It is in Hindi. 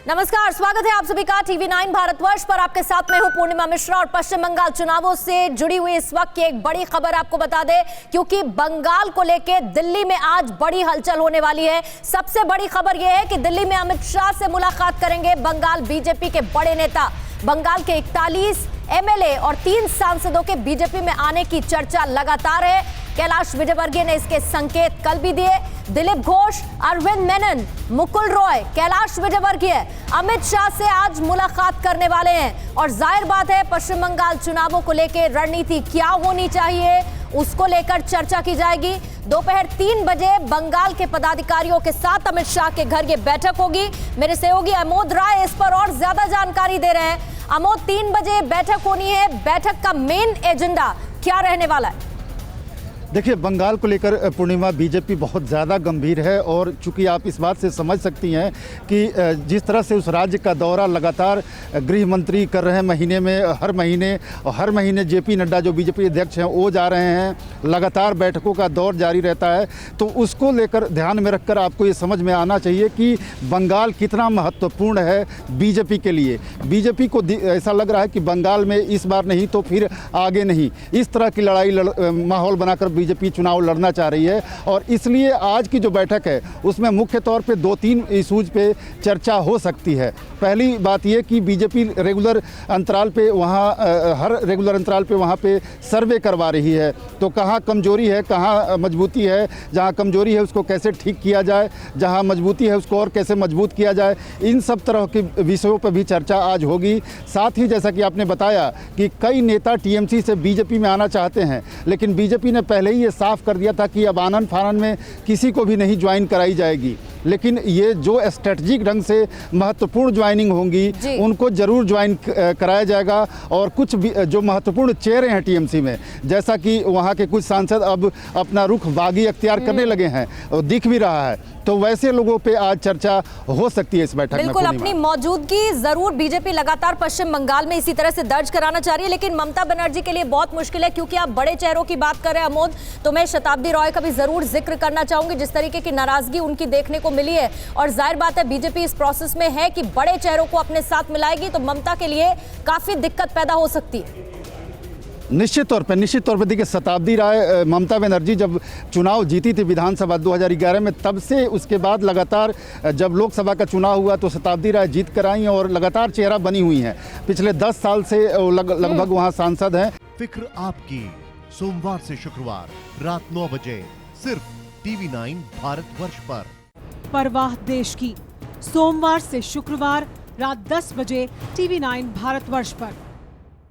नमस्कार, स्वागत है आप सभी का टीवी 9 भारतवर्ष पर। आपके साथ मैं हूं पूर्णिमा मिश्रा और पश्चिम बंगाल चुनावों से जुड़ी हुई इस वक्त की एक बड़ी खबर आपको बता दें, क्योंकि बंगाल को लेकर दिल्ली में आज बड़ी हलचल होने वाली है। सबसे बड़ी खबर यह है कि दिल्ली में अमित शाह से मुलाकात करेंगे बंगाल बीजेपी के बड़े नेता। बंगाल के 41 एमएलए और 3 सांसदों के बीजेपी में आने की चर्चा लगातार है। कैलाश विजयवर्गीय ने इसके संकेत कल भी दिए। दिलीप घोष, अरविंद मेनन, मुकुल रॉय, कैलाश विजयवर्गीय अमित शाह से आज मुलाकात करने वाले हैं और जाहिर बात है पश्चिम बंगाल चुनावों को लेकर रणनीति क्या होनी चाहिए उसको लेकर चर्चा की जाएगी। दोपहर 3 बजे बंगाल के पदाधिकारियों के साथ अमित शाह के घर ये बैठक होगी। मेरे सहयोगी अमोद राय इस पर और ज्यादा जानकारी दे रहे हैं। अमोद, 3 बजे बैठक होनी है, बैठक का मेन एजेंडा क्या रहने वाला है? देखिए, बंगाल को लेकर पूर्णिमा बीजेपी बहुत ज़्यादा गंभीर है और चूंकि आप इस बात से समझ सकती हैं कि जिस तरह से उस राज्य का दौरा लगातार गृह मंत्री कर रहे हैं महीने में हर महीने जेपी नड्डा जो बीजेपी अध्यक्ष हैं वो जा रहे हैं, लगातार बैठकों का दौर जारी रहता है। तो उसको लेकर ध्यान में रखकर आपको ये समझ में आना चाहिए कि बंगाल कितना महत्वपूर्ण है बीजेपी के लिए। बीजेपी को ऐसा लग रहा है कि बंगाल में इस बार नहीं तो फिर आगे नहीं, इस तरह की माहौल बनाकर बीजेपी चुनाव लड़ना चाह रही है। और इसलिए आज की जो बैठक है उसमें मुख्य तौर पे 2-3 इशूज पे चर्चा हो सकती है। पहली बात ये कि बीजेपी रेगुलर अंतराल पे हर रेगुलर अंतराल पे वहाँ पे सर्वे करवा रही है, तो कहाँ कमजोरी है, कहाँ मजबूती है, जहाँ कमजोरी है उसको कैसे ठीक किया जाए, जहाँ मजबूती है उसको और कैसे मजबूत किया जाए, इन सब तरह के विषयों पर भी चर्चा आज होगी। साथ ही जैसा कि आपने बताया कि कई नेता टीएमसी से बीजेपी में आना चाहते हैं, लेकिन बीजेपी ने पहले ही ये साफ कर दिया था कि अब आनन फानन में किसी को भी नहीं ज्वाइन कराई जाएगी। लेकिन ये जो स्ट्रेटजिक ढंग से महत्वपूर्ण ज्वाइनिंग होंगी उनको जरूर ज्वाइन कराया जाएगा। और कुछ भी जो महत्वपूर्ण चेहरे हैं टीएमसी में, जैसा कि वहाँ के कुछ सांसद अब अपना रुख बागी अख्तियार करने लगे हैं और दिख भी रहा है, तो वैसे लोगों पे आज चर्चा हो सकती है इस बैठक में। बिल्कुल, अपनी मौजूदगी जरूर बीजेपी लगातार पश्चिम बंगाल में इसी तरह से दर्ज कराना चाह रही है, लेकिन ममता बनर्जी के लिए बहुत मुश्किल है, क्योंकि आप बड़े चेहरों की बात कर रहे हैं अमोद, तो मैं शताब्दी रॉय का भी जरूर जिक्र करना चाहूंगी। जिस तरीके की नाराजगी उनकी देखने को मिली है, और जाहिर बात है बीजेपी इस प्रोसेस में है कि बड़े चेहरों को अपने साथ मिलाएगी, तो ममता के लिए काफी दिक्कत पैदा हो सकती है। निश्चित तौर पे देखिए, शताब्दी राय, ममता बनर्जी जब चुनाव जीती थी विधानसभा 2011 में, तब से उसके बाद लगातार जब लोकसभा का चुनाव हुआ तो शताब्दी राय जीत कर आई और लगातार चेहरा बनी हुई हैं। पिछले 10 साल से लगभग वहाँ सांसद हैं। फिक्र आपकी, सोमवार से शुक्रवार रात 9 बजे सिर्फ टीवी 9 भारतवर्ष पर। परवाह देश की, सोमवार से शुक्रवार रात 10 बजे टीवी 9 भारतवर्ष पर।